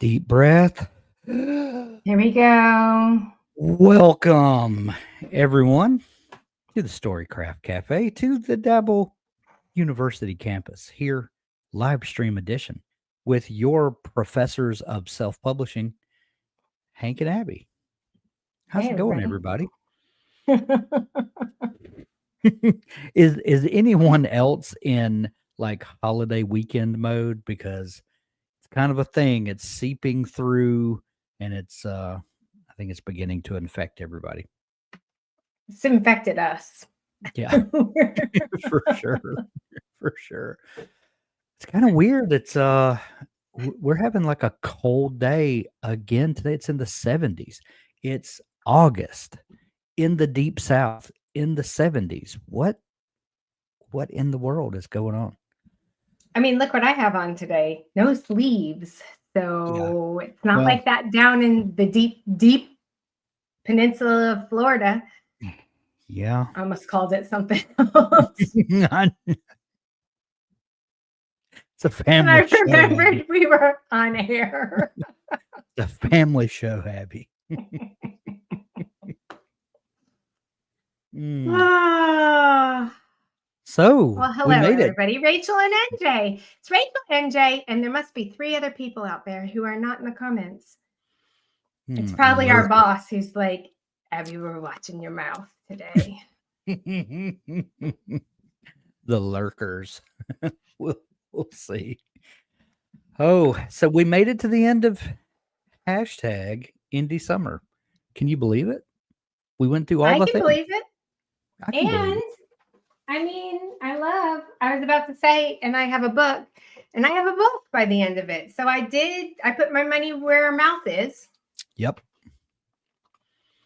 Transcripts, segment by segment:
Deep breath. Welcome, Here we go. everyone, to the Storycraft Cafe, to the Dabble University campus, here, live stream edition, with your professors of self publishing, Hank and Abby. How's Hey, it going, everybody. everybody? Is anyone else in like holiday weekend mode? Because it's kind of a thing. It's seeping through, and I think it's beginning to infect everybody. It's infected us. Yeah, for sure. For sure. It's kind of weird. We're having like a cold day again today. It's in the 70s. It's August in the deep south in the 70s. What in the world is going on? I mean, look what I have on today. No sleeves. Yeah. So it's not Well, like that down in the deep peninsula of Florida. yeah. I almost called it something else. It's a And I family show, Abby. remembered we were on air. It's a family show, Abby. Ah. So Well, we hello, made it. everybody. Rachel and NJ. It's Rachel and NJ, and there must be 3 other people out there who are not in the comments. It's probably our Lurker. boss who's like, Abby, we're watching your mouth today. The lurkers. we'll see. Oh, so we made it to the end of hashtag Indie Summer. Can you believe it? We went through all I the can things. believe it. I can believe And it. I mean, I was about to say, and I have a book, and I have a book by the end of it. So I put my money where our mouth is. Yep.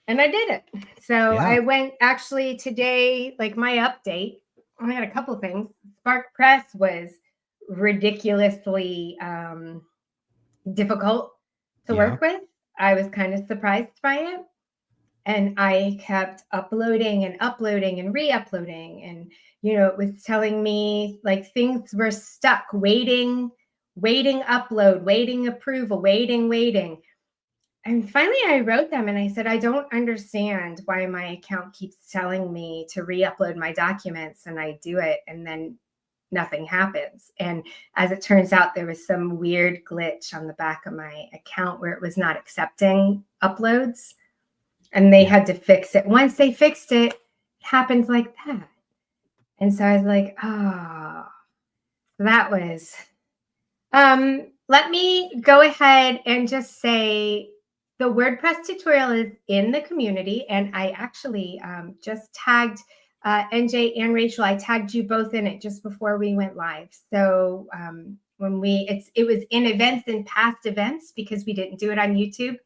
And I did it. So Yeah. I went actually today, like my update, I had a couple of things. Spark Press was ridiculously difficult to work with. I was kind of surprised by it. And I kept uploading and re-uploading. And, it was telling me like things were stuck, waiting upload, waiting approval, waiting. And finally I wrote them and I said, I don't understand why my account keeps telling me to re-upload my documents, and I do it and then nothing happens. And as it turns out, there was some weird glitch on the back of my account where it was not accepting uploads, and they had to fix it. Once they fixed it, it happened like that. And so I was like, that was let me go ahead and just say the WordPress tutorial is in the community, and I actually just tagged NJ and Rachel. I tagged you both in it just before we went live. So it was in events and past events because we didn't do it on YouTube.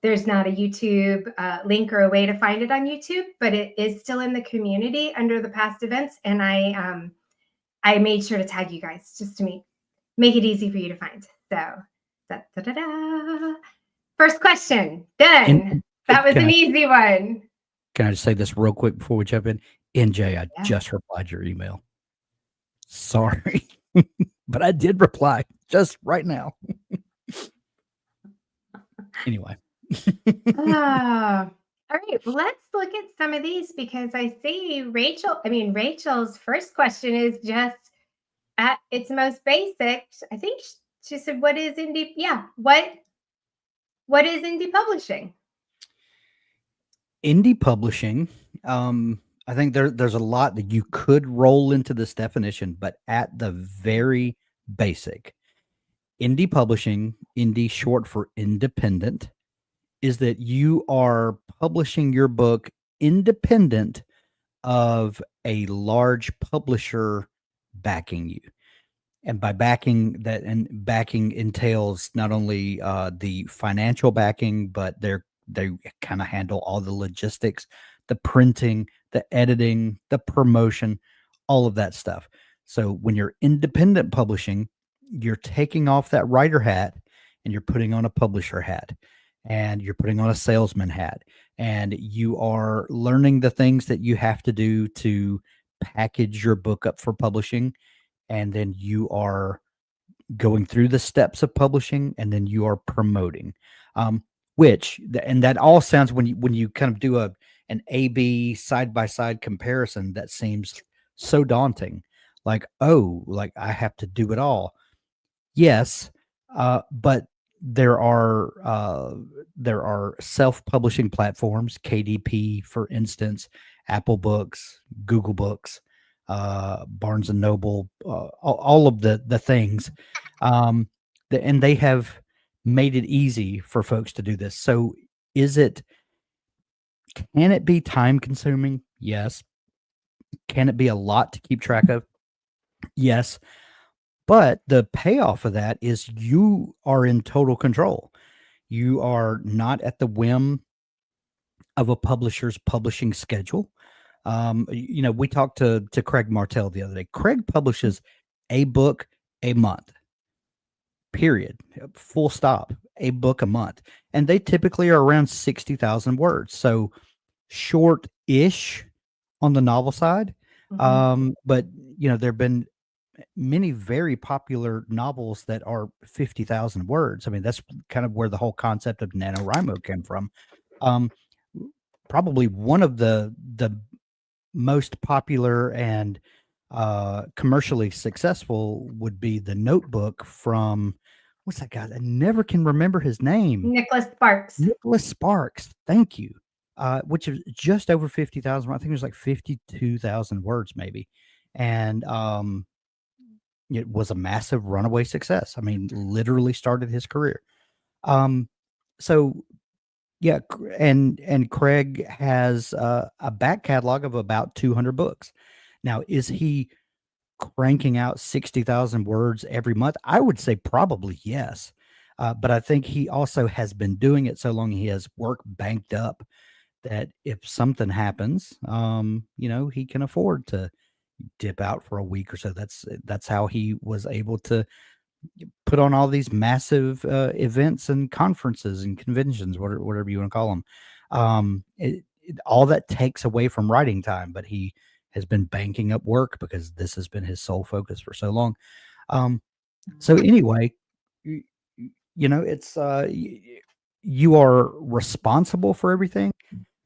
There's not a YouTube link or a way to find it on YouTube, but it is still in the community under the past events. And I made sure to tag you guys just to make it easy for you to find. So, first question, done. That was an easy one. Can I just say this real quick before we jump in? NJ, I just replied your email. Sorry, but I did reply just right now. Anyway. All right, well, let's look at some of these because I see Rachel's first question is just at its most basic. I think she said, what is indie? Yeah. What is indie publishing? Indie publishing, I think there's a lot that you could roll into this definition, but at the very basic, indie publishing, indie short for independent, is that you are publishing your book independent of a large publisher backing you. And by backing entails not only the financial backing, but they kind of handle all the logistics, the printing, the editing, the promotion, all of that stuff. So when you're independent publishing, you're taking off that writer hat and you're putting on a publisher hat, and you're putting on a salesman hat, and you are learning the things that you have to do to package your book up for publishing. And then you are going through the steps of publishing, and then you are promoting. And that all sounds, when you kind of do an A/B side by side comparison, that seems so daunting. Like, oh, like I have to do it all. Yes, but there are there are self-publishing platforms, KDP, for instance, Apple Books, Google Books, Barnes and Noble, all of the things, and they have made it easy for folks to do this. So, is it? Can it be time consuming? Yes. Can it be a lot to keep track of? Yes. But the payoff of that is you are in total control. You are not at the whim of a publisher's publishing schedule. We talked to Craig Martell the other day. Craig publishes a book a month, period, full stop, a book a month. And they typically are around 60,000 words. So short-ish on the novel side. But, there have been many very popular novels that are 50,000 words. I mean, that's kind of where the whole concept of NaNoWriMo came from. Probably one of the most popular and commercially successful would be The Notebook from, what's that guy? I never can remember his name. Nicholas Sparks. Nicholas Sparks. Thank you. Which is just over 50,000. I think it was like 52,000 words maybe. And it was a massive runaway success. I mean, literally started his career. So yeah, and Craig has a back catalog of about 200 books. Now, is he cranking out 60,000 words every month? I would say probably yes. But I think he also has been doing it so long, he has work banked up that if something happens, he can afford to dip out for a week or so. That's how he was able to put on all these massive events and conferences and conventions, whatever you want to call them. All that takes away from writing time, but he has been banking up work because this has been his sole focus for so long. So anyway, it's you are responsible for everything,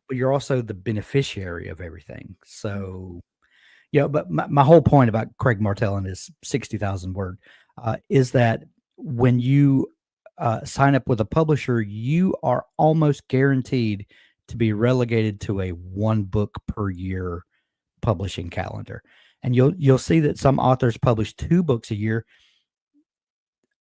but you're also the beneficiary of everything. So but my whole point about Craig Martell and his 60,000 word is that when you sign up with a publisher, you are almost guaranteed to be relegated to a one book per year publishing calendar. And you'll see that some authors publish 2 books a year.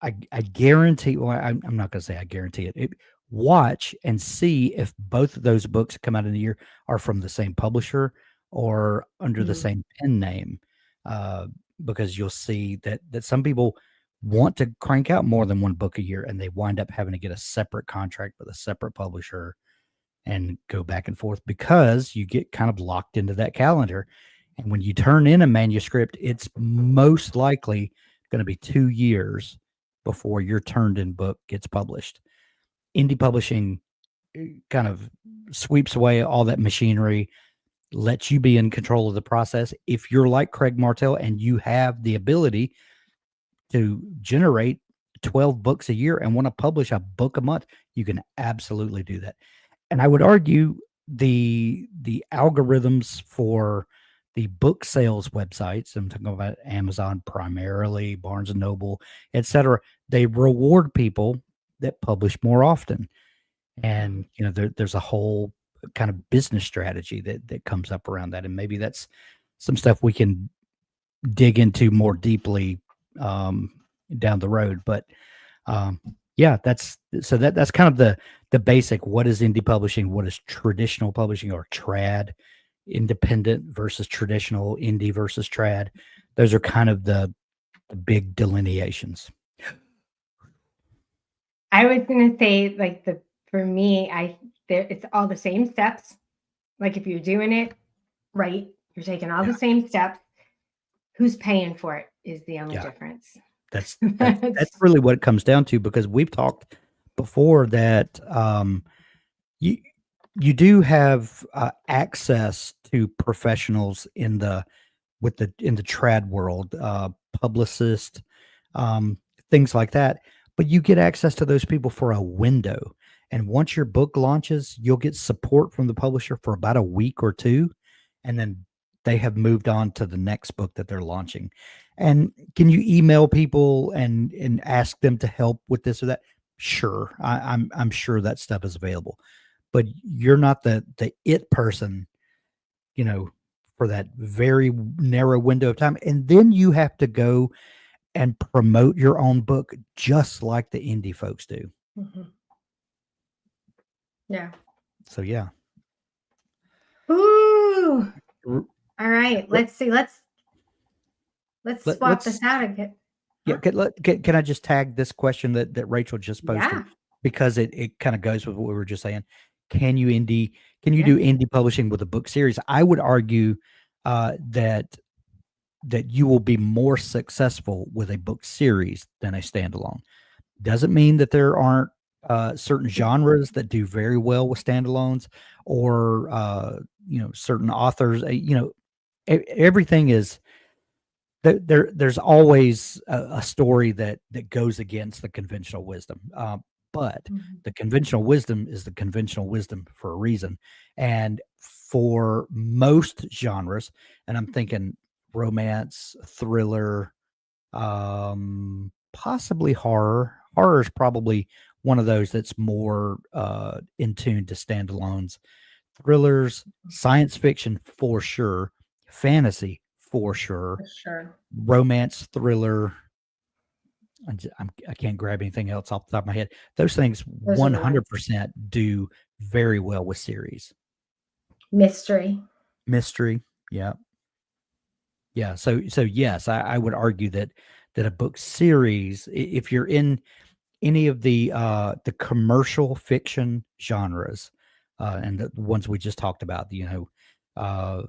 I guarantee, well, I'm not going to say I guarantee it. Watch and see if both of those books come out in a year are from the same publisher or under the same pen name, because you'll see that some people want to crank out more than 1 book a year, and they wind up having to get a separate contract with a separate publisher and go back and forth because you get kind of locked into that calendar. And when you turn in a manuscript, it's most likely going to be 2 years before your turned in book gets published. Indie publishing kind of sweeps away all that machinery, lets you be in control of the process. If you're like Craig Martell and you have the ability to generate 12 books a year and want to publish a book a month, you can absolutely do that. And I would argue the algorithms for the book sales websites, I'm talking about Amazon primarily, Barnes and Noble, etc., they reward people that publish more often. And there's a whole kind of business strategy that comes up around that, and maybe that's some stuff we can dig into more deeply down the road. But that's kind of the basic. What is indie publishing? What is traditional publishing, or trad? Independent versus traditional, indie versus trad. Those are kind of the big delineations. I was going to say, for me, it's all the same steps. Like, if you're doing it right, you're taking all the same steps. Who's paying for it is the only difference. That's really what it comes down to, because we've talked before that you do have access to professionals in the trad world, publicists, things like that. But you get access to those people for a window. And once your book launches, you'll get support from the publisher for about a week or two. And then they have moved on to the next book that they're launching. And can you email people and ask them to help with this or that? Sure. I'm sure that stuff is available. But you're not the it person, you know, for that very narrow window of time. And then you have to go and promote your own book just like the indie folks do. Mhm. Yeah. So yeah. Ooh. R- All right. let- Let's see. Let's let, swap this us out again. yeah, can I just tag this question that Rachel just posted, Yeah. because it kind of goes with what we were just saying. Can you Yeah. do indie publishing with a book series? I would argue that you will be more successful with a book series than a standalone. Doesn't mean that there aren't certain genres that do very well with standalones, or certain authors. Everything is there's always a story that goes against the conventional wisdom. But Mhm. the conventional wisdom is the conventional wisdom for a reason. And for most genres, and I'm thinking romance, thriller, possibly horror. Horror is probably one of those that's more in tune to standalones. Thrillers, science fiction for sure, fantasy for sure, For sure. romance, thriller. I can't grab anything else off the top of my head. Those things Those are the ones. 100% do very well with series. Mystery. Mystery, yeah, yeah. So yes, I would argue that a book series, if you're in any of the commercial fiction genres, and the ones we just talked about, uh,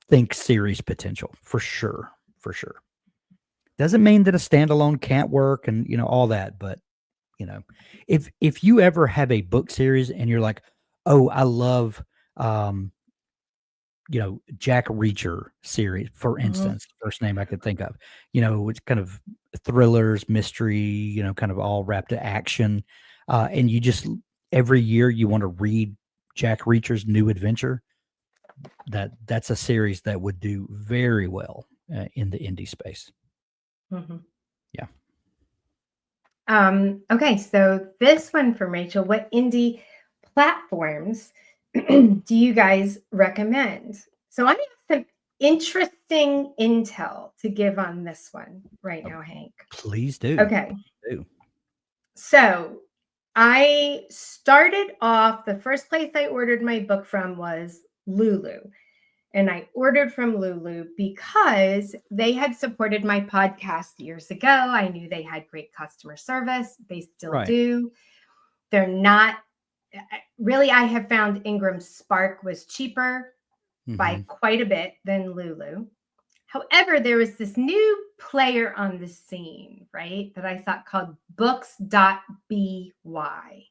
think series potential for sure, for sure. Doesn't mean that a standalone can't work, and all that, but you know, if you ever have a book series and you're like, oh, I love, um, Jack Reacher series, for Mhm. instance, first name I could think of. It's kind of thrillers, mystery, kind of all wrapped to action. And you just every year you want to read Jack Reacher's new adventure. That's a series that would do very well in the indie space. Mhm. Yeah. Okay, so this one from Rachel. What indie platforms do you guys recommend? So I have some interesting intel to give on this one right Oh, now, Hank. please do. Okay, Do. so I started off, the first place I ordered my book from was Lulu. And I ordered from Lulu because they had supported my podcast years ago. I knew they had great customer service. They still Right. do. They're not really, I have found Ingram Spark was cheaper by Mhm. quite a bit than Lulu. However, there was this new player on the scene, right, that I thought called books.by.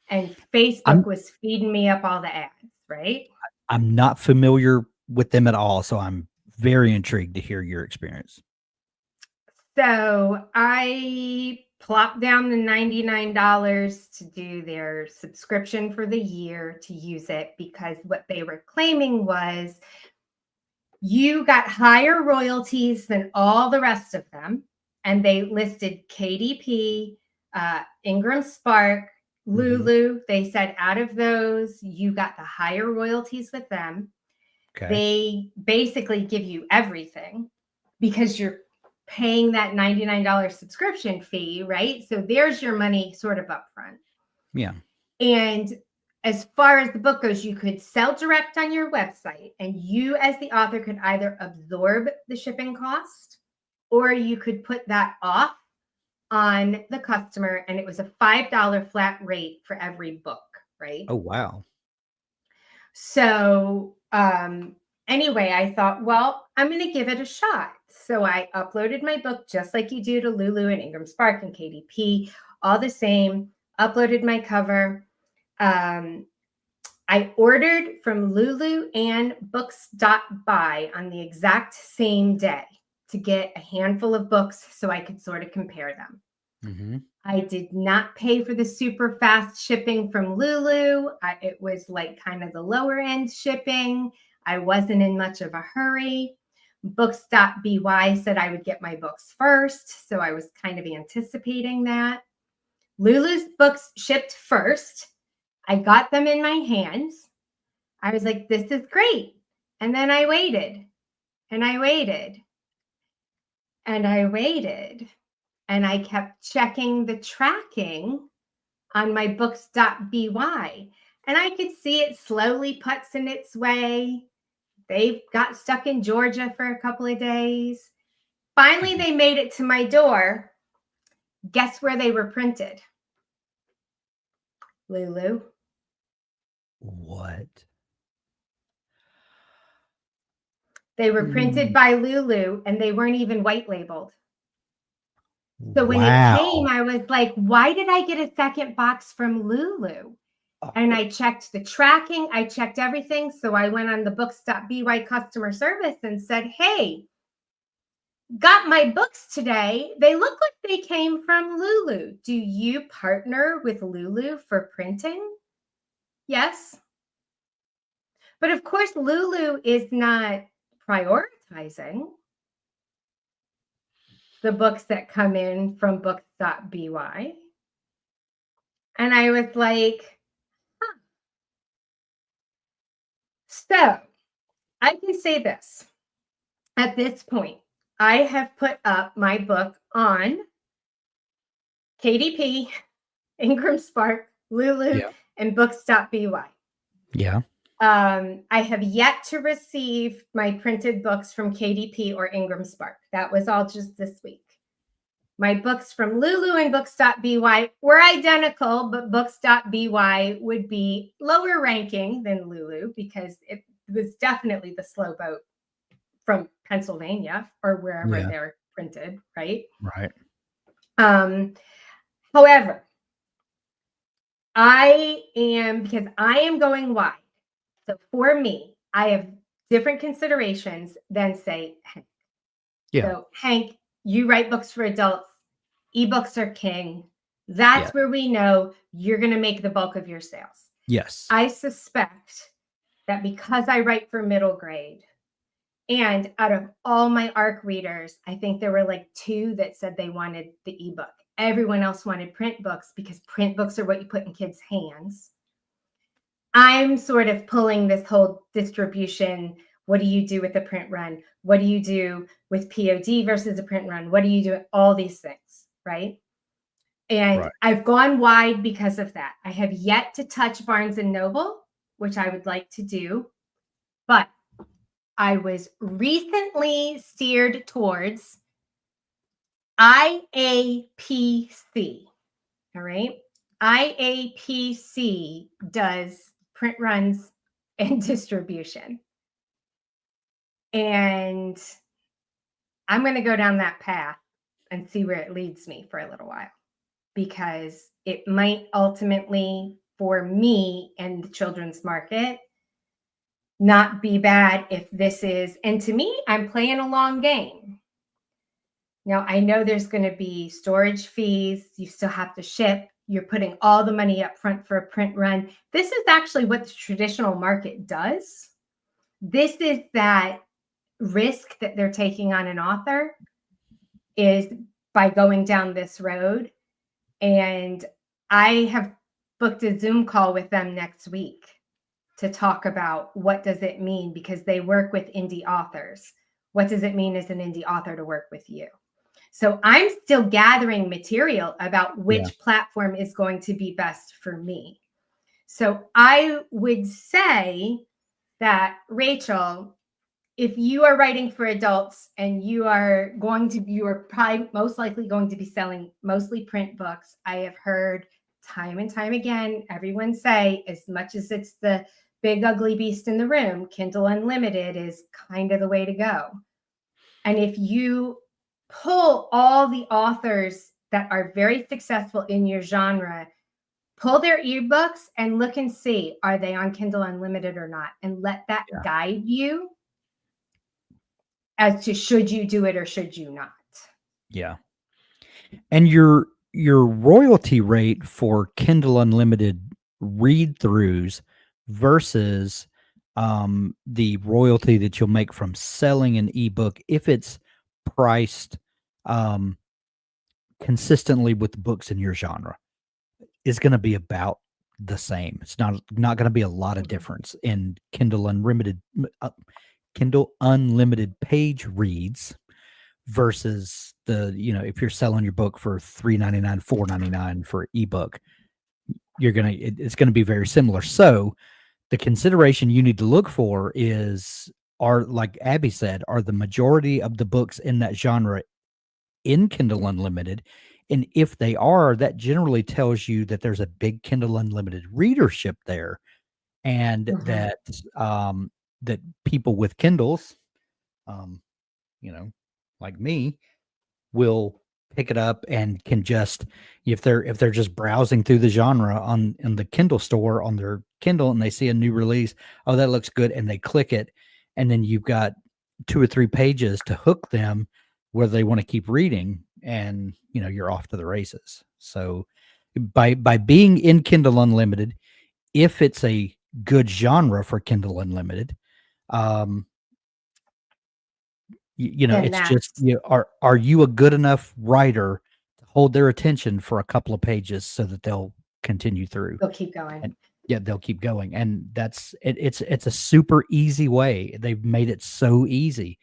And Facebook I'm was feeding me up all the ads, right? I'm not familiar with them at all, so I'm very intrigued to hear your experience. So I plopped down the $99 to do their subscription for the year to use it, because what they were claiming was you got higher royalties than all the rest of them. And they listed KDP, Ingram Spark, Mhm. Lulu. They said out of those, you got the higher royalties with them. Okay. They basically give you everything because you're paying that $99 subscription fee, right? So there's your money sort of upfront. Yeah. And as far as the book goes, you could sell direct on your website, and you as the author could either absorb the shipping cost, or you could put that off on the customer, and it was a $5 flat rate for every book, right? Oh, wow. So, anyway, I thought, well, I'm going to give it a shot. So I uploaded my book just like you do to Lulu and Ingram Spark and KDP, all the same, uploaded my cover. I ordered from Lulu and books.by on the exact same day. to get a handful of books so I could sort of compare them. Mm-hmm. I did not pay for the super fast shipping from Lulu. It was like kind of the lower end shipping. I wasn't in much of a hurry. Books.by said I would get my books first, so I was kind of anticipating that. Lulu's books shipped first. I got them in my hands. I was like, this is great. And then I waited and I waited and I waited. And I kept checking the tracking on my books.by. And I could see it slowly putzing its way. They got stuck in Georgia for a couple of days. Finally, they made it to my door. Guess where they were printed? Lulu. What? They were printed by Lulu, and they weren't even white labeled. So when it came, I was like, why did I get a second box from Lulu? And I checked the tracking. I checked everything. So I went on the books.by customer service and said, hey, got my books today. They look like they came from Lulu. Do you partner with Lulu for printing? Yes. But of course, Lulu is not prioritizing the books that come in from books.by. And I was like, huh. So I can say this. At this point, I have put up my book on KDP, Ingram Spark, Lulu, and books.by. Yeah. I have yet to receive my printed books from KDP or Ingram Spark. That was all just this week. My books from Lulu and books.by were identical, but books.by would be lower ranking than Lulu because it was definitely the slow boat from Pennsylvania or wherever they're printed, right? Right. However, because I am going wide. So for me, I have different considerations than say Hank. Yeah. So Hank, you write books for adults. Ebooks are king. That's where we know you're going to make the bulk of your sales. Yes. I suspect that because I write for middle grade, and out of all my ARC readers, I think there were like 2 that said they wanted the ebook. Everyone else wanted print books because print books are what you put in kids' hands. I'm sort of pulling this whole distribution. What do you do with a print run? What do you do with POD versus a print run? What do you do? All these things, right? And I've gone wide because of that. I have yet to touch Barnes & Noble, which I would like to do, but I was recently steered towards IAPC, all right? IAPC does print runs and distribution. And I'm going to go down that path and see where it leads me for a little while, because it might ultimately, for me and the children's market, not be bad if this is, and to me, I'm playing a long game. Now, I know there's going to be storage fees. You still have to ship. You're putting all the money up front for a print run. This is actually what the traditional market does. This is that risk that they're taking on an author is by going down this road. And I have booked a Zoom call with them next week to talk about what does it mean, because they work with indie authors. What does it mean as an indie author to work with you? So I'm still gathering material about which platform is going to be best for me. So I would say that, Rachel, if you are writing for adults and you are probably most likely going to be selling mostly print books, I have heard time and time again, everyone say, as much as it's the big ugly beast in the room, Kindle Unlimited is kind of the way to go. And if you pull all the authors that are very successful in your genre, pull their ebooks and look and see, are they on Kindle Unlimited or not? And let that guide you. as to should you do it or should you not. Yeah. And your royalty rate for Kindle Unlimited read-throughs versus the royalty that you'll make from selling an ebook if it's priced um, consistently with the books in your genre is going to be about the same. It's not going to be a lot of difference in Kindle Unlimited page reads versus the, if you're selling your book for $3.99, $4.99 for ebook, it's gonna be very similar. So the consideration you need to look for are, like Abby said, are the majority of the books in that genre in Kindle Unlimited? And if they are, that generally tells you that there's a big Kindle Unlimited readership there, and Mhm. that people with Kindles, you know, like me, will pick it up and can just, if they're just browsing through the genre on in the Kindle store on their Kindle and they see a new release, oh, that looks good, and they click it, and then you've got 2 or 3 pages to hook them where they want to keep reading, and you're off to the races. So by being in Kindle Unlimited, if it's a good genre for Kindle Unlimited, um, Then it's just, that's are you a good enough writer to hold their attention for a couple of pages so that they'll continue through? they'll keep going. And yeah, they'll keep going. And that's it. It's a super easy way. They've made it so easy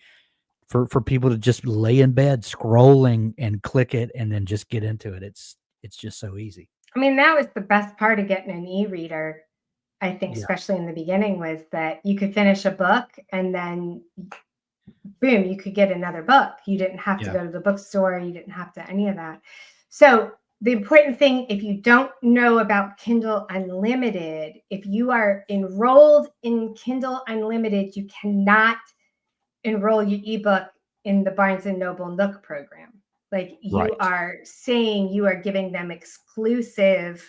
for people to just lay in bed scrolling and click it and then just get into it. It's just so easy. I mean, that was the best part of getting an e-reader, I think, Yeah. especially in the beginning, was that you could finish a book and then boom, you could get another book. You didn't have to Yeah. go to the bookstore. You didn't have to any of that. So the important thing, if you don't know about Kindle Unlimited, if you are enrolled in Kindle Unlimited, you cannot enroll your ebook in the Barnes and Noble Nook program. Like, you Right. are saying you are giving them exclusive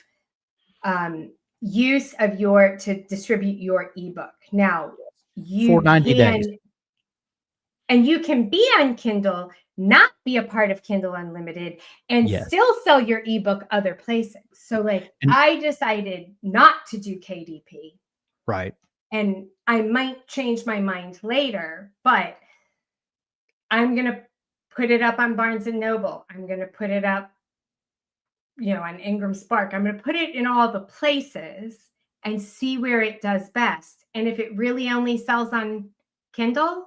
use of to distribute your ebook. Now, For you 90 days. can and you can be on Kindle, not be a part of Kindle Unlimited, and Yes. still sell your ebook other places. So, like, And I decided not to do KDP, right. and I might change my mind later, but I'm going to put it up on Barnes and Noble. I'm going to put it up, on Ingram Spark. I'm going to put it in all the places and see where it does best. And if it really only sells on Kindle,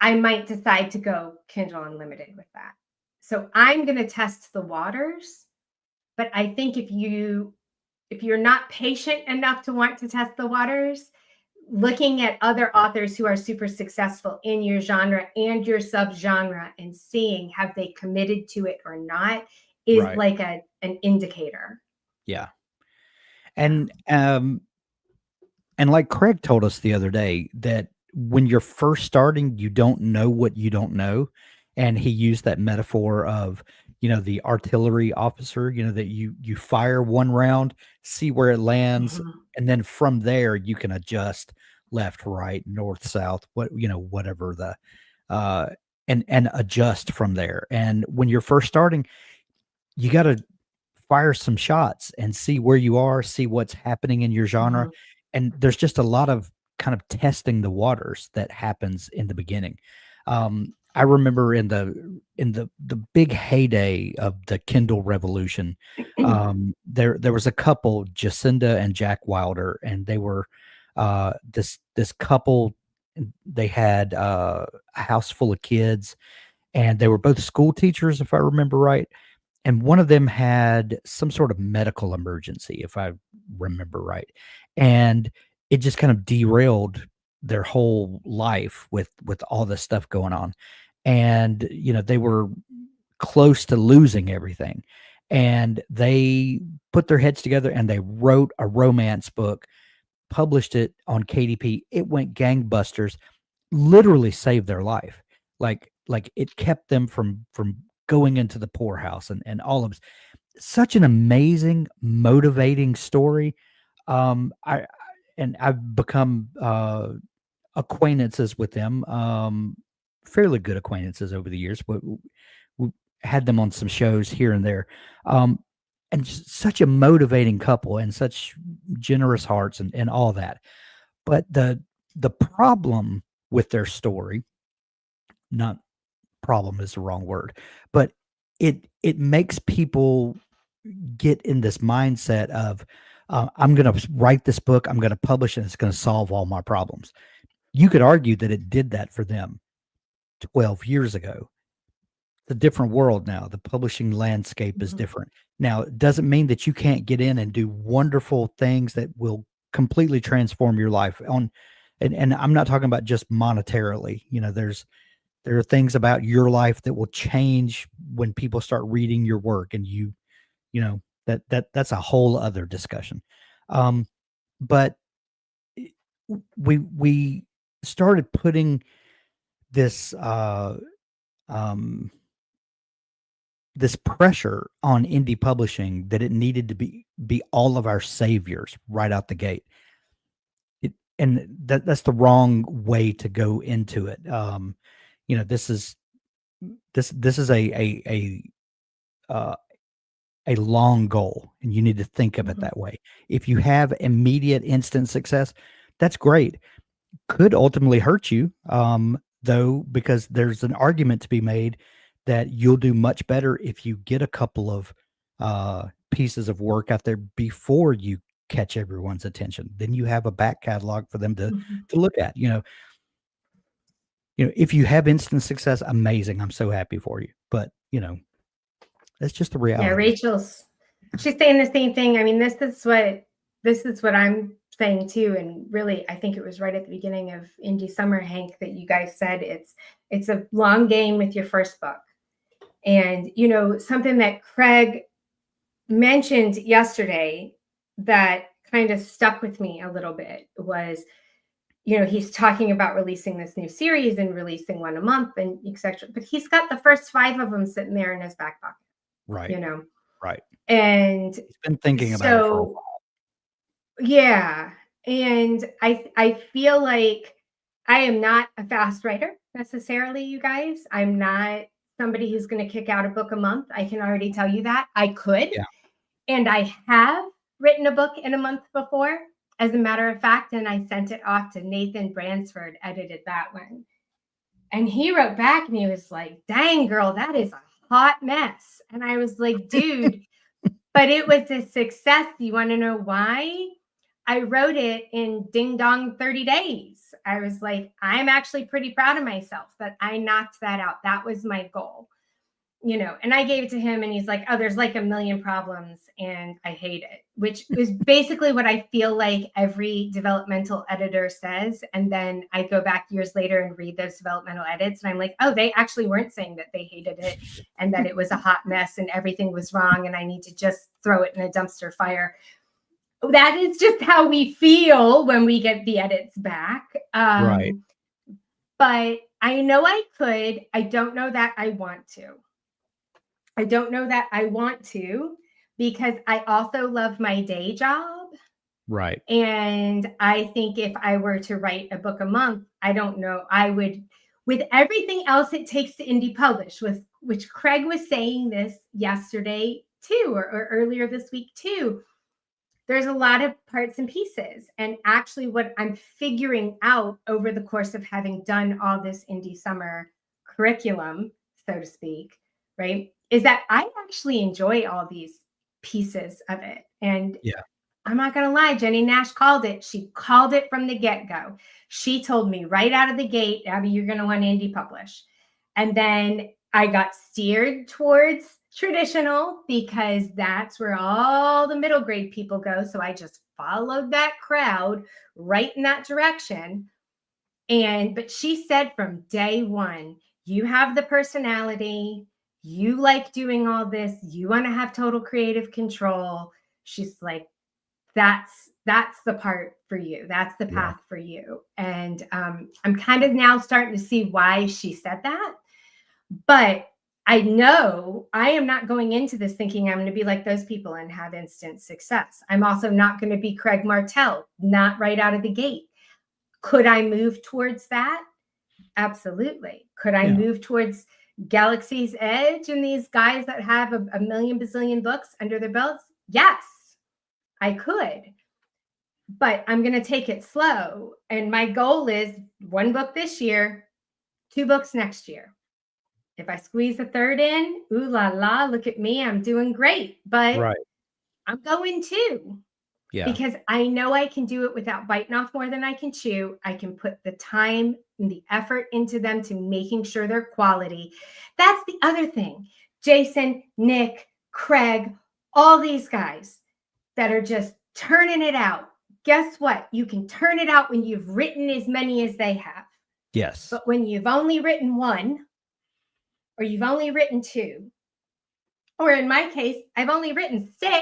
I might decide to go Kindle Unlimited with that. So I'm going to test the waters, but I think if you're not patient enough to want to test the waters, looking at other authors who are super successful in your genre and your subgenre and seeing have they committed to it or not is Right. like an indicator. Yeah. Yeah. And like Craig told us the other day, that when you're first starting, you don't know what you don't know. And he used that metaphor of, the artillery officer, that you fire one round, see where it lands, Mhm. and then from there you can adjust left, right, north, south, whatever uh and adjust from there. And when you're first starting, you got to fire some shots and see where you are, see what's happening in your genre. Mhm. And there's just a lot of kind of testing the waters that happens in the beginning. I remember in the big heyday of the Kindle revolution, there was a couple, Jacinda and Jack Wilder, and they were this couple. They had a house full of kids, and they were both school teachers, if I remember right, and one of them had some sort of medical emergency, if I remember right, and it just kind of derailed their whole life with all this stuff going on, and they were close to losing everything, and they put their heads together and they wrote a romance book, published it on KDP. It went gangbusters, literally saved their life. Like it kept them from going into the poorhouse and all of such an amazing, motivating story. I and I've become acquaintances with them. fairly good acquaintances over the years, but we had them on some shows here and there. Um, and such a motivating couple and such generous hearts and all that. But the problem with their story, not problem is the wrong word, but it makes people get in this mindset of I'm going to write this book, I'm going to publish it, it's going to solve all my problems. You could argue that it did that for them 12 years ago. It's a different world now. The publishing landscape is different. Now, it doesn't mean that you can't get in and do wonderful things that will completely transform your life on and I'm not talking about just monetarily. There are things about your life that will change when people start reading your work and that's a whole other discussion. But we started putting this this pressure on indie publishing that it needed to be all of our saviors right out the gate. And that's the wrong way to go into it. This is a long goal, and you need to think of it that way. If you have immediate instant success, that's great. Could ultimately hurt you, though, because there's an argument to be made that you'll do much better if you get a couple of pieces of work out there before you catch everyone's attention. Then you have a back catalog for them to look at. If you have instant success, amazing. I'm so happy for you. But that's just the reality. Yeah, she's saying the same thing. I mean, this is what I'm saying too. And really, I think it was right at the beginning of Indie Summer, Hank, that you guys said it's a long game with your first book. And something that Craig mentioned yesterday that kind of stuck with me a little bit was, he's talking about releasing this new series and releasing one a month and etc. But he's got the first 5 of them sitting there in his back pocket. Right. Right. And he's been thinking about it for a while. Yeah. And I feel like I am not a fast writer necessarily, you guys. I'm not somebody who's going to kick out a book a month. I can already tell you that. I could. Yeah. And I have written a book in a month before, as a matter of fact, and I sent it off to Nathan Bransford, edited that one. And he wrote back and he was like, dang, girl, that is a hot mess. And I was like, dude, but it was a success. You want to know why? I wrote it in ding dong 30 days. I was like, I'm actually pretty proud of myself that I knocked that out. That was my goal, and I gave it to him and he's like, oh, there's like a million problems and I hate it, which is basically what I feel like every developmental editor says. And then I go back years later and read those developmental edits and I'm like, oh, they actually weren't saying that they hated it and that it was a hot mess and everything was wrong and I need to just throw it in a dumpster fire. That is just how we feel when we get the edits back. Right. But I know I could. I don't know that I want to. Because I also love my day job. Right. And I think if I were to write a book a month, I don't know, I would, with everything else it takes to indie publish, which Craig was saying this yesterday too, or earlier this week too. There's a lot of parts and pieces. And actually what I'm figuring out over the course of having done all this Indie Summer curriculum, so to speak, right, is that I actually enjoy all these pieces of it. And yeah, I'm not going to lie, Jenny Nash called it. She called it from the get-go. She told me right out of the gate, Abby, you're going to want to indie publish. And then I got steered towards traditional because that's where all the middle grade people go. So I just followed that crowd right in that direction. But she said from day one, you have the personality, you like doing all this, you want to have total creative control. She's like, that's the part for you. That's the path for you. And I'm kind of now starting to see why she said that. But I know I am not going into this thinking I'm going to be like those people and have instant success. I'm also not going to be Craig Martelle, not right out of the gate. Could I move towards that? Absolutely. Could I Yeah. move towards Galaxy's Edge and these guys that have a million bazillion books under their belts? Yes, I could. But I'm going to take it slow. And my goal is 1 book this year, 2 books next year. If I squeeze a third in, ooh la la, look at me, I'm doing great. But Right. I'm going 2. Yeah. Because I know I can do it without biting off more than I can chew. I can put the time and the effort into them to making sure they're quality. That's the other thing. Jason, Nick, Craig, all these guys that are just turning it out. Guess what? You can turn it out when you've written as many as they have. Yes. But when you've only written 1, or you've only written 2, or in my case, I've only written 6,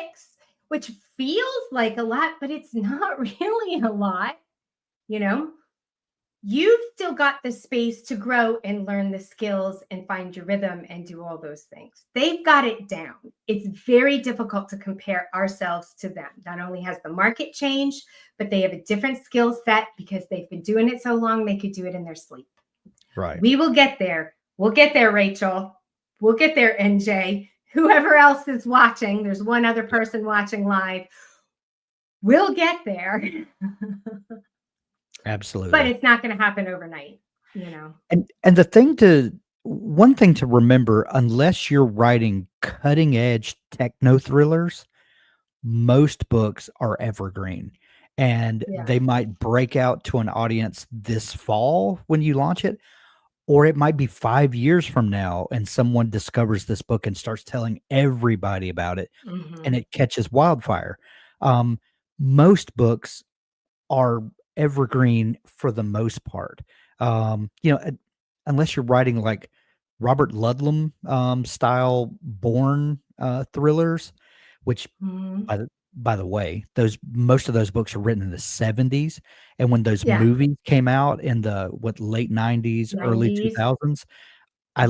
which feels like a lot, but it's not really a lot. You know, you've still got the space to grow and learn the skills and find your rhythm and do all those things. They've got it down. It's very difficult to compare ourselves to them. Not only has the market changed, but they have a different skill set because they've been doing it so long, they could do it in their sleep. Right. We will get there. We'll get there, Rachel. We'll get there, NJ. Whoever else is watching, there's one other person watching live. We'll get there. Absolutely. But it's not going to happen overnight, you know. And one thing to remember, unless you're writing cutting edge techno thrillers, most books are evergreen, and Yeah. they might break out to an audience this fall when you launch it, or it might be 5 years from now and someone discovers this book and starts telling everybody about it, and it catches wildfire. Most books are evergreen for the most part. Unless you're writing like Robert Ludlum style Bourne thrillers, which by the way, most of those books are written in the 70s, and when those movies came out in the late 90s, early 2000s, I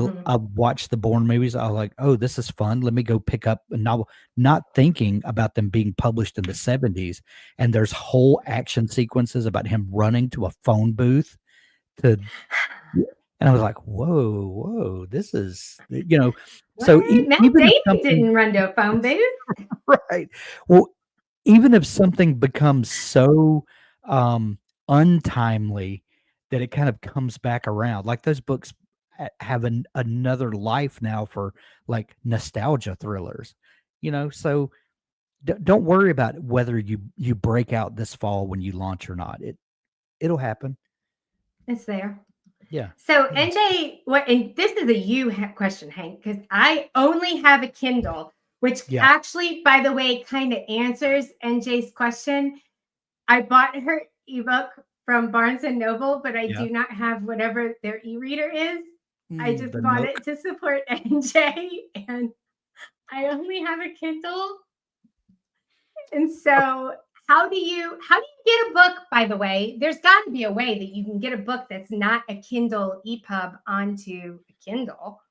watched the Bourne movies. I was like, "Oh, this is fun. Let me go pick up a novel," not thinking about them being published in the 70s. And there's whole action sequences about him running to a phone booth to, and I was like, "Whoa, this is, so Matt even if Damon didn't run to a phone booth. right. Well, even if something becomes so untimely that it kind of comes back around, like those books have another life now for like nostalgia thrillers, so don't worry about whether you break out this fall when you launch or not. It'll happen. It's there. Yeah. So NJ, and this is a question, Hank, because I only have a Kindle, which actually, by the way, kind of answers NJ's question. I bought her ebook from Barnes and Noble, but I do not have whatever their e-reader is. I just bought it to support NJ, and I only have a Kindle. And so how do you get a book, by the way? There's got to be a way that you can get a book that's not a Kindle EPUB onto a Kindle.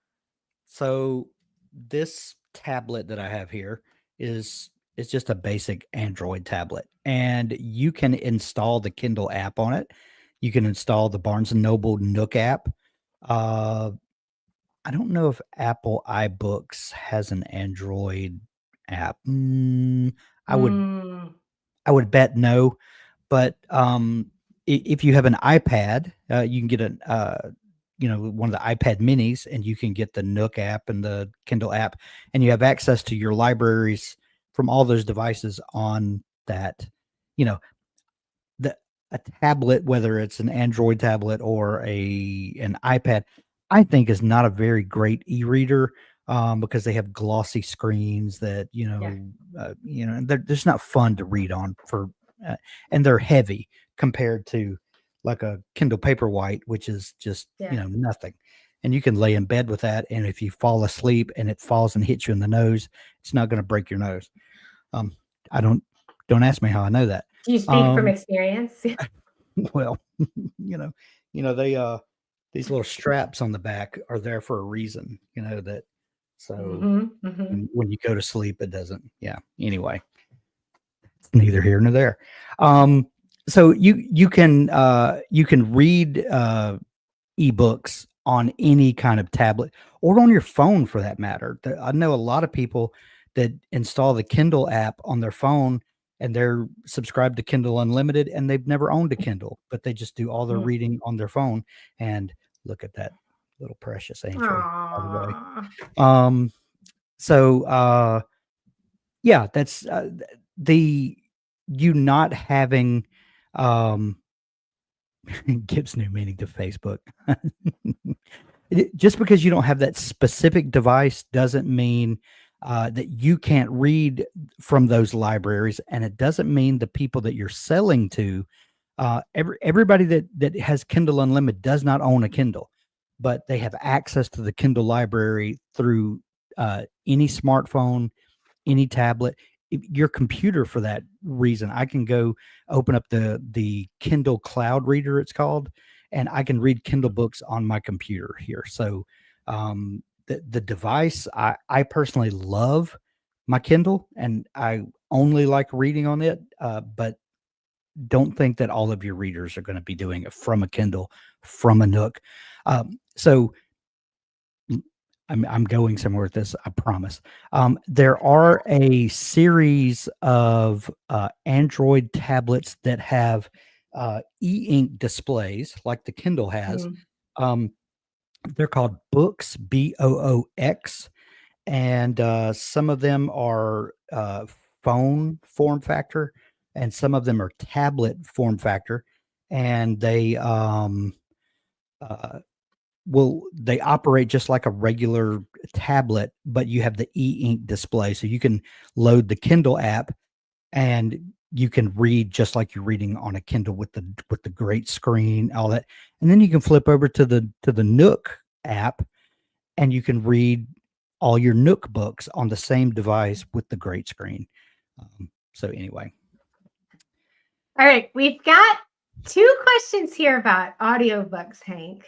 So this tablet that I have here is just a basic Android tablet, and you can install the Kindle app on it. You can install the Barnes and Noble Nook app. I don't know if Apple iBooks has an Android app. I would bet no, but if you have an iPad, you can get one of the iPad minis, and you can get the Nook app and the Kindle app, and you have access to your libraries from all those devices on that. A tablet, whether it's an Android tablet or an iPad, I think is not a very great e-reader because they have glossy screens that they're just not fun to read on and they're heavy compared to like a Kindle Paperwhite, which is just nothing. And you can lay in bed with that, and if you fall asleep and it falls and hits you in the nose, it's not going to break your nose. Don't ask me how I know that. Do you speak from experience? Well, they these little straps on the back are there for a reason, that so when you go to sleep, it doesn't. Yeah. Anyway, it's neither here nor there. So you can read ebooks on any kind of tablet or on your phone for that matter. I know a lot of people that install the Kindle app on their phone and they're subscribed to Kindle Unlimited and they've never owned a Kindle, but they just do all their reading on their phone. And look at that little precious angel, by the way. Aww. So yeah, that's the you not having gives new meaning to Facebook. Just because you don't have that specific device doesn't mean that you can't read from those libraries, and it doesn't mean the people that you're selling to. Everybody that has Kindle Unlimited does not own a Kindle, but they have access to the Kindle library through any smartphone, any tablet, your computer. For that reason, I can go open up the Kindle Cloud Reader, it's called, and I can read Kindle books on my computer here. So the device, I personally love my Kindle, and I only like reading on it, but don't think that all of your readers are going to be doing it from a Kindle, from a Nook. So I'm going somewhere with this, I promise. There are a series of Android tablets that have e-ink displays like the Kindle has. They're called Boox, Boox, and some of them are phone form factor, and some of them are tablet form factor, and they they operate just like a regular tablet, but you have the e-ink display, so you can load the Kindle app and you can read just like you're reading on a Kindle with the great screen, all that. And then you can flip over to the Nook app and you can read all your Nook books on the same device with the great screen. So anyway. All right, we've got 2 questions here about audiobooks, Hank.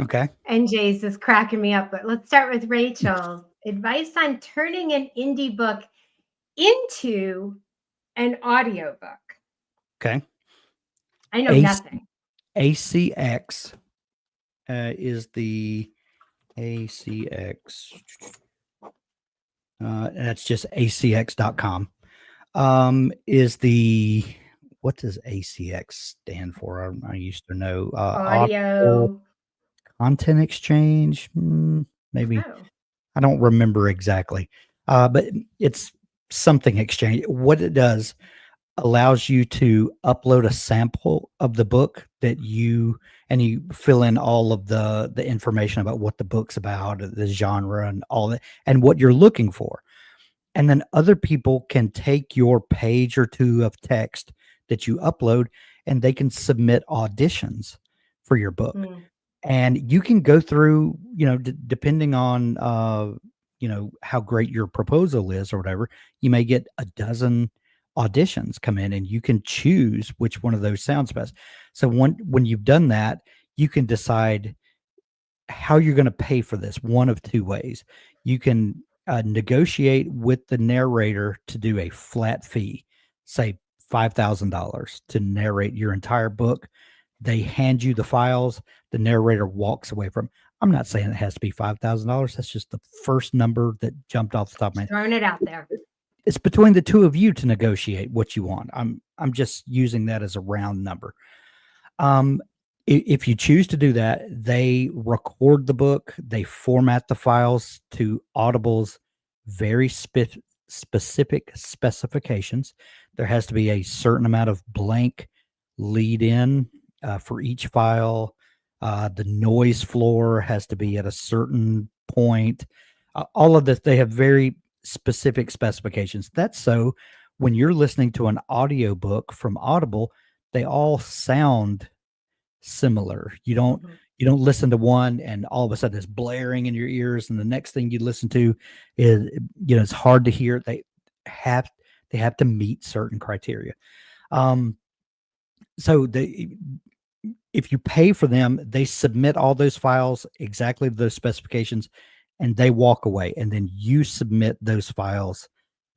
Okay. And Jay's is cracking me up, but let's start with Rachel's. Advice on turning an indie book into an audiobook. Okay. I know nothing. ACX is the ACX. That's just acx.com. Is the, what does ACX stand for? I used to know. Audio Content Exchange, maybe. Oh. I don't remember exactly, but it's something exchange. What it does allows you to upload a sample of the book that you fill in all of the information about what the book's about, the genre, and all that, and what you're looking for. And then other people can take your page or 2 of text that you upload, and they can submit auditions for your book. And you can go through, depending on, how great your proposal is or whatever, you may get a dozen auditions come in and you can choose which one of those sounds best. So when you've done that, you can decide how you're going to pay for this one of 2 ways. You can negotiate with the narrator to do a flat fee, say $5,000 to narrate your entire book. They hand you the files, the narrator walks away from. I'm not saying it has to be $5,000. That's just the first number that jumped off the top of my head. Throwing it out there. It's between the 2 of you to negotiate what you want. I'm just using that as a round number. If you choose to do that, they record the book, they format the files to Audible's very specific specifications. There has to be a certain amount of blank lead in for each file. The noise floor has to be at a certain point. All of this, they have very specific specifications. That's so when you're listening to an audiobook from Audible, they all sound similar. You don't listen to one and all of a sudden it's blaring in your ears, and the next thing you listen to is, it's hard to hear. They have to meet certain criteria. So if you pay for them, they submit all those files exactly to those specifications, and they walk away. And then you submit those files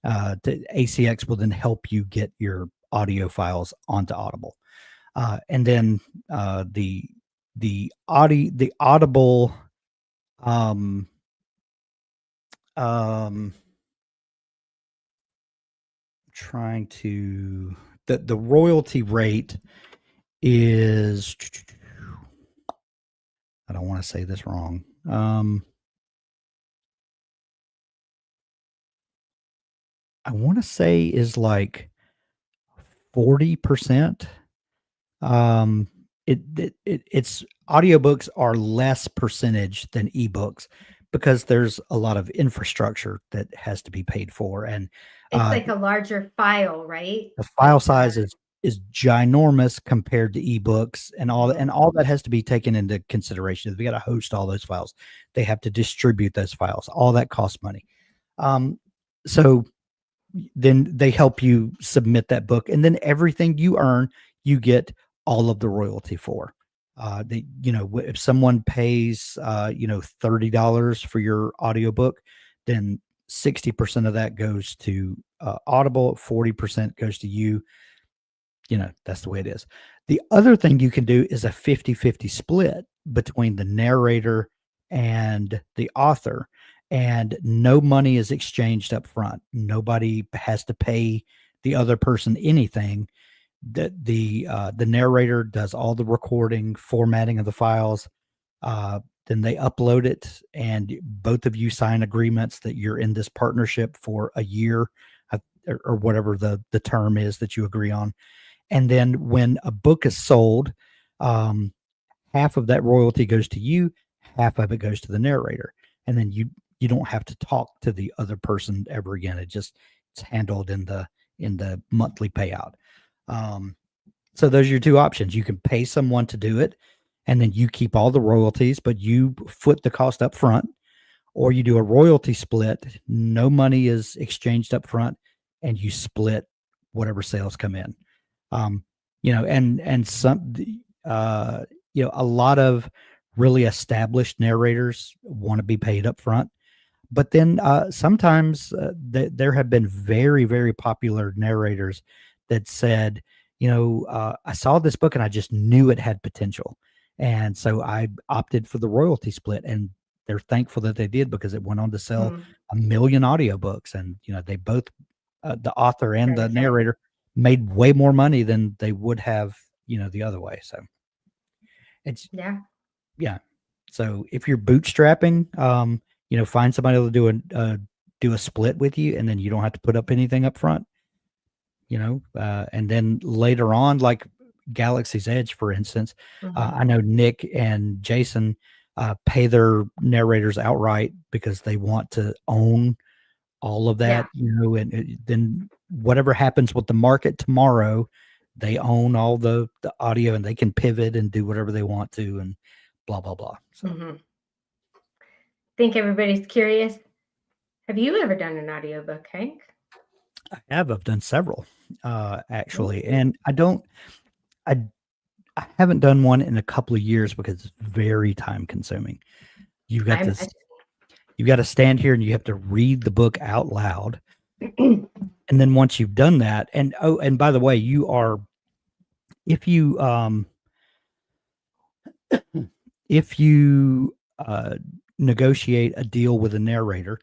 to ACX. Will then help you get your audio files onto Audible. And then the the Audible um um trying to the royalty rate is, I don't want to say this wrong. I want to say is like 40%. Um, it's audiobooks are less percentage than ebooks because there's a lot of infrastructure that has to be paid for, and It's like a larger file, right? the file Like size is ginormous compared to ebooks, and Mhm. all that has to be taken into consideration. We got to host all those files. They have to distribute those files. All that costs money. So then they help you submit that book, and then everything you earn, you get all of the royalty for. If someone pays, $30 for your audiobook, then 60% of that goes to Audible, 40% goes to you. That's the way it is. The other thing you can do is a 50-50 split between the narrator and the author, and no money is exchanged up front. Nobody has to pay the other person anything. The narrator does all the recording, formatting of the files. Then they upload it, and both of you sign agreements that you're in this partnership for a year, or whatever the term is that you agree on. And then when a book is sold, um, half of that royalty goes to you, half of it goes to the narrator, and then you don't have to talk to the other person ever again. It's handled in the monthly payout. Um, so those are your two options. You can pay someone to do it, and then you keep all the royalties, but you foot the cost up front, or you do a royalty split. No money is exchanged up front, and you split whatever sales come in. Um, and some, a lot of really established narrators want to be paid up front. But then sometimes there have been very, very popular narrators that said, I saw this book and I just knew it had potential. And so I opted for the royalty split. And they're thankful that they did, because it went on to sell Mhm. 1 million audiobooks. And, they both, the author and the Perfect. narrator, made way more money than they would have, the other way. So it's, Yeah. yeah. So if you're bootstrapping, find somebody to do a split with you, and then you don't have to put up anything up front. And then later on, like Galaxy's Edge, for instance, Mhm. I know Nick and Jason pay their narrators outright because they want to own all of Yeah. that, and then whatever happens with the market tomorrow, they own all the audio, and they can pivot and do whatever they want to, and blah, blah, blah. So Mhm. Think everybody's curious. Have you ever done an audiobook, Hank? I've done several, actually, Ooh. and I I haven't done one in a couple of years because it's very time consuming. You've got I'm this you got to stand here and you have to read the book out loud. And then once you've done that, and by the way, if you if you negotiate a deal with a narrator,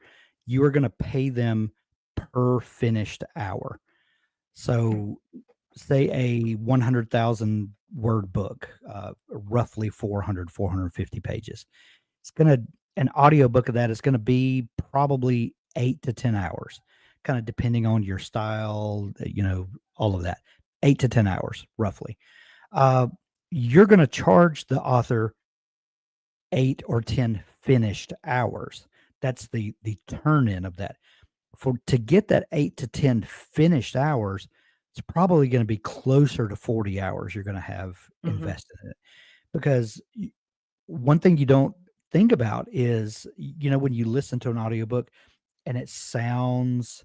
you are going to pay them per finished hour. So say a 100,000 word book, roughly 450 pages. It's going to, an audiobook of that is going to be probably 8 to 10 hours, kind of depending on your style, all of that. 8 to 10 hours, roughly. Uh, you're going to charge the author 8 or 10 finished hours. That's the turn in of that. To get that 8 to 10 finished hours, it's probably going to be closer to 40 hours you're going to have Mhm. invested in it. Because one thing you don't think about is, when you listen to an audiobook and it sounds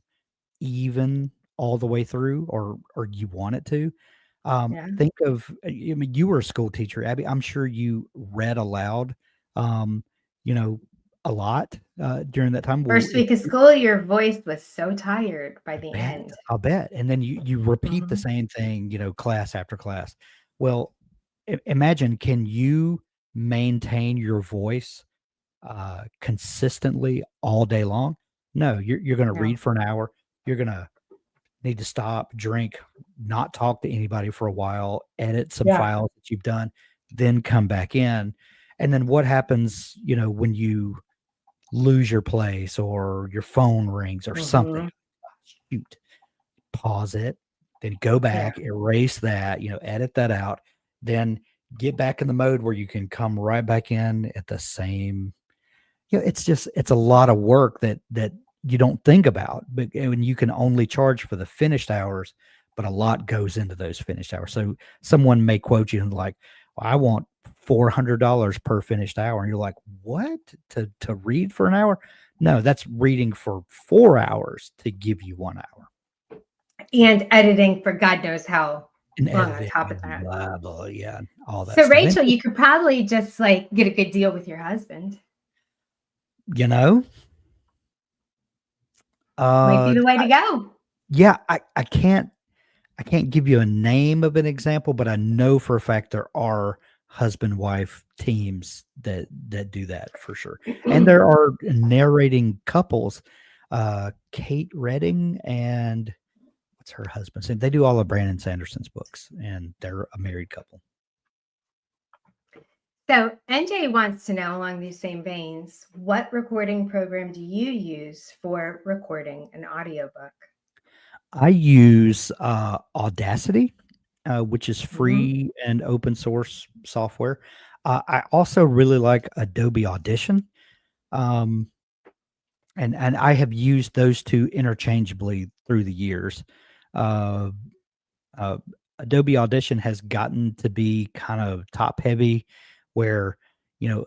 even all the way through, or you want it to, Yeah. think of, I mean, you were a school teacher, Abby. I'm sure you read aloud, um, you know, a lot during that time. Well, First week of school, your voice was so tired by the end. I'll bet. And then you repeat the Mhm. same thing, class after class. Well, imagine, can you maintain your voice consistently all day long. No, you're going to No. read for an hour. You're going to need to stop, drink, not talk to anybody for a while, edit some Yeah. files that you've done, then come back in. And then what happens, when you lose your place or your phone rings or something? Mhm. Shoot, pause it, then go back, erase that, edit that out, then get back in the mode where you can come right back in at the same. It's a lot of work that you don't think about, but when you can only charge for the finished hours, but a lot goes into those finished hours. So someone may quote you and like, well, I want $400 per finished hour. And you're like, what? To read for an hour? No, that's reading for 4 hours to give you 1 hour. And editing for God knows how And long on editing top of and that. blah, blah, yeah, all that So stuff. And Rachel, you could probably just like get a good deal with your husband. Might be the way to go. Yeah, I can't give you a name of an example, but I know for a fact there are husband-wife teams that do that for sure. And there are narrating couples, Kate Redding and what's her husband's name? They do all of Brandon Sanderson's books, and they're a married couple. So NJ wants to know, along these same veins, what recording program do you use for recording an audiobook? I use Audacity, which is Mhm. free and open source software. I also really like Adobe Audition, and I have used those two interchangeably through the years. Uh, Adobe Audition has gotten to be kind of top heavy, where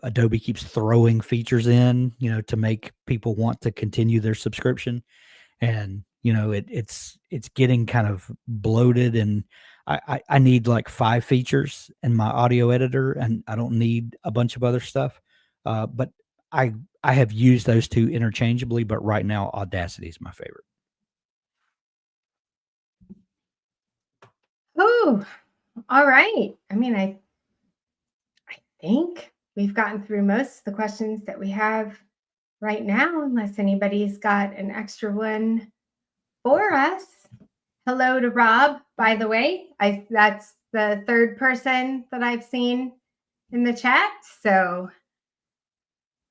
Adobe keeps throwing features in, to make people want to continue their subscription, and it's getting kind of bloated, and I need like 5 features in my audio editor, and I don't need a bunch of other stuff. But I have used those two interchangeably, but right now Audacity is my favorite. Oh, all right. I mean, I think we've gotten through most of the questions that we have right now, unless anybody's got an extra one for us. Hello to Rob, by the way. That's the third person that I've seen in the chat. So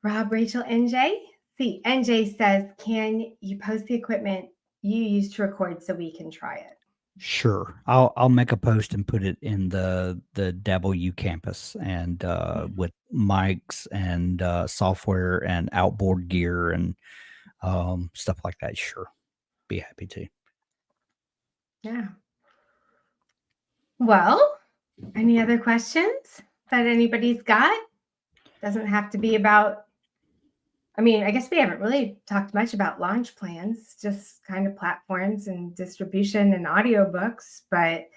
Rob, Rachel, NJ. See, NJ says, can you post the equipment you use to record so we can try it? Sure. I'll make a post and put it in the Dabble U campus, and with mics and software and outboard gear and stuff like that. Sure. Be happy to. Yeah. Well, any other questions that anybody's got? Doesn't have to be about, I mean, I guess we haven't really talked much about launch plans, just kind of platforms and distribution and audiobooks. But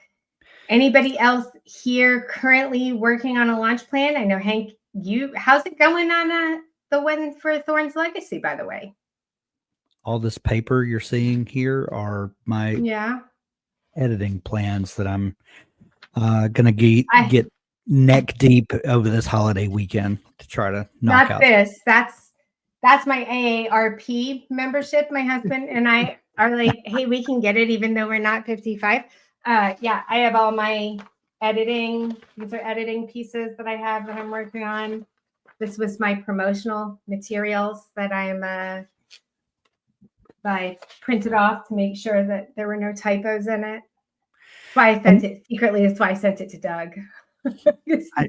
anybody else here currently working on a launch plan? I know, Hank, how's it going on the one for Thorn's Legacy, by the way? All this paper you're seeing here are my editing plans that I'm gonna get neck deep over this holiday weekend to try to knock out. That's my AARP membership. My husband and I are like, hey, we can get it even though we're not 55. Yeah, I have all my editing. These are editing pieces that I have that I'm working on. This was my promotional materials that I printed off to make sure that there were no typos in it. That's why I sent it secretly. That's why I sent it to Doug. I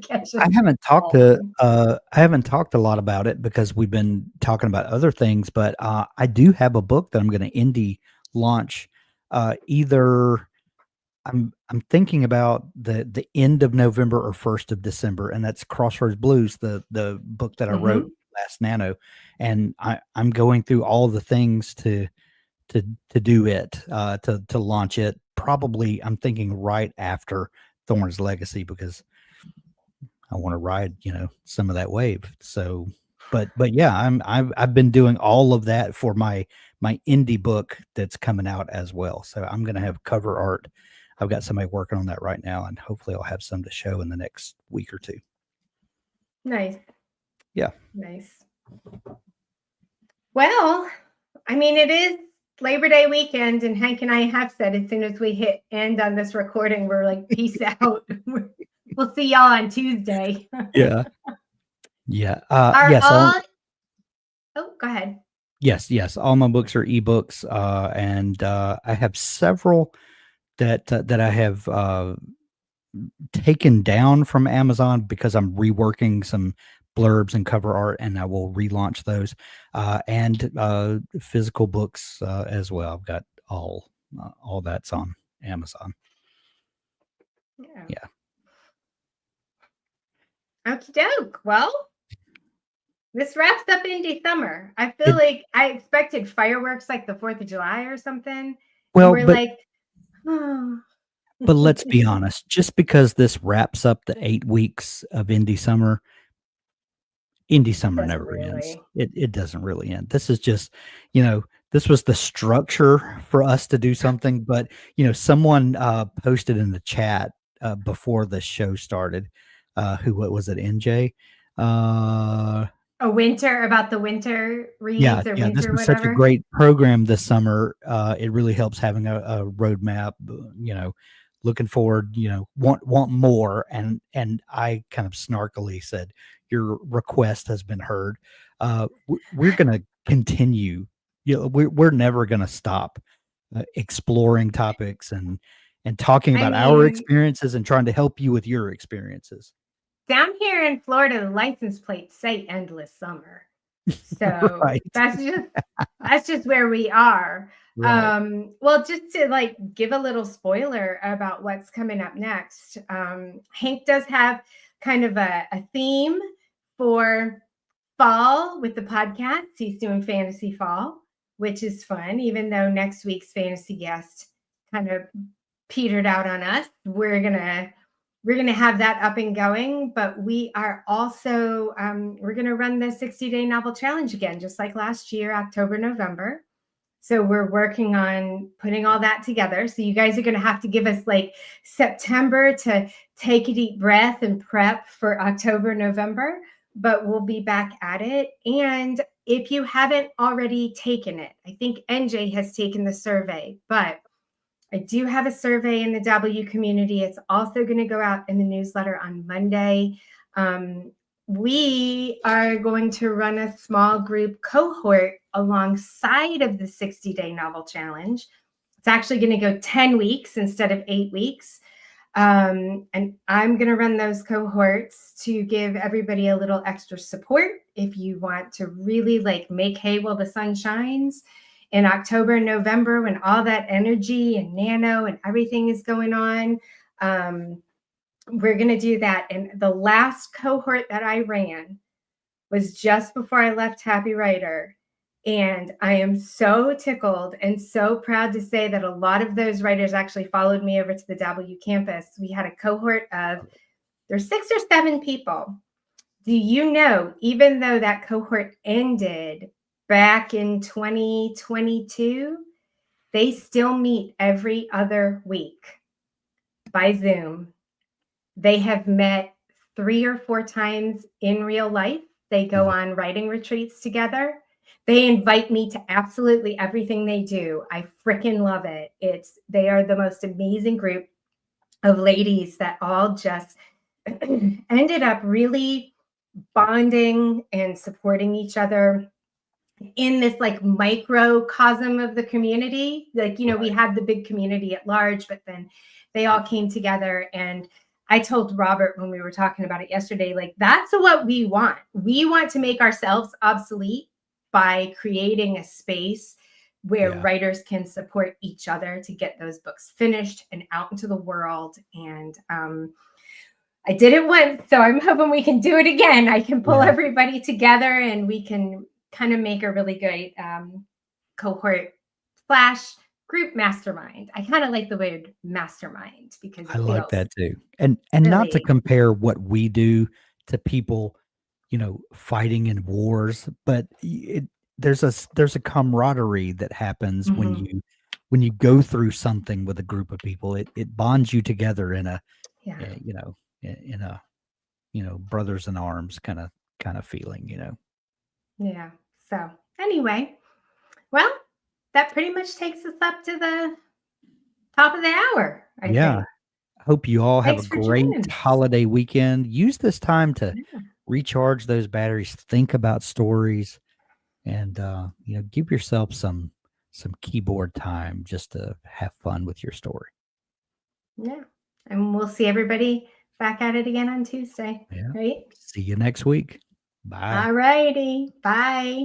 haven't talked a lot about it because we've been talking about other things, but I do have a book that I'm going to indie launch. Either I'm thinking about the end of November or 1st of December, and that's Crossroads Blues, the book that I wrote last Nano, and I'm going through all the things to do it, to launch it. Probably I'm thinking right after Thorn's Legacy, because I want to ride, some of that wave. So, but yeah, I've been doing all of that for my indie book that's coming out as well. So I'm going to have cover art. I've got somebody working on that right now, and hopefully I'll have some to show in the next week or two. Nice. Yeah. Nice. Well, I mean, it is Labor Day weekend, and Hank and I have said as soon as we hit end on this recording, we're like, peace out. We'll see y'all on Tuesday. Yeah. Yeah. Are Yes. all oh, go ahead. Yes. All my books are ebooks, and I have several that I have taken down from Amazon because I'm reworking some blurbs and cover art, and I will relaunch those, and physical books as well. I've got all that's on Amazon. Yeah. Okie doke. Well, this wraps up indie summer. I feel like I expected fireworks like the 4th of July or something. Well, and we're like, oh. But let's be honest, just because this wraps up the 8 weeks of indie summer never ends. It doesn't really end. This is just, this was the structure for us to do something, but, someone posted in the chat before the show started, what was it, NJ? A winter about the winter Yeah, reads or this winter was such a whatever. great program this summer. It really helps having a roadmap, looking forward, want more. And I kind of snarkily said, your request has been heard. We're going to continue. We're never going to stop exploring topics and talking about our experiences and trying to help you with your experiences. Down here in Florida, the license plates say endless summer. So Right. that's just where we are. Right. Well, just to give a little spoiler about what's coming up next. Hank does have kind of a theme for fall with the podcast. He's doing fantasy fall, which is fun, even though next week's fantasy guest kind of petered out on us. We're gonna have that up and going, but we are also we're gonna run the 60-day novel challenge again, just like last year, October, November. So we're working on putting all that together. So you guys are gonna have to give us September to take a deep breath and prep for October, November, but we'll be back at it. And if you haven't already taken it, I think NJ has taken the survey, but I do have a survey in the W community. It's also going to go out in the newsletter on Monday. We are going to run a small group cohort alongside of the 60-day novel challenge. It's actually going to go 10 weeks instead of 8 weeks. And I'm going to run those cohorts to give everybody a little extra support if you want to really make hay while the sun shines. In October and November, when all that energy and nano and everything is going on, we're going to do that. And the last cohort that I ran was just before I left Happy Writer. And I am so tickled and so proud to say that a lot of those writers actually followed me over to the W campus. We had a cohort of, there's 6 or 7 people. Do you know, even though that cohort ended back in 2022, they still meet every other week by Zoom. They have met 3 or 4 times in real life. They go on writing retreats together. They invite me to absolutely everything they do. I freaking love it. They are the most amazing group of ladies that all just ended up really bonding and supporting each other in this microcosm of the community. We had the big community at large, but then they all came together. And I told Robert when we were talking about it yesterday, that's what we want. We want to make ourselves obsolete by creating a space where writers can support each other to get those books finished and out into the world. And I did it once, so I'm hoping we can do it again. I can pull everybody together and we can kind of make a really great cohort / group mastermind. I kind of like the word mastermind because I like that too. And really, not to compare what we do to people, fighting in wars, but there's a camaraderie that happens when you go through something with a group of people. It bonds you together in a in a brothers in arms kind of feeling, Yeah. So anyway, well, that pretty much takes us up to the top of the hour, I Yeah. think. Hope you all have a Thanks for great joining us. holiday weekend. Use this time to Yeah. recharge those batteries, think about stories, and give yourself some keyboard time just to have fun with your story. Yeah. And we'll see everybody back at it again on Tuesday, Yeah. right? See you next week. Bye. All righty. Bye.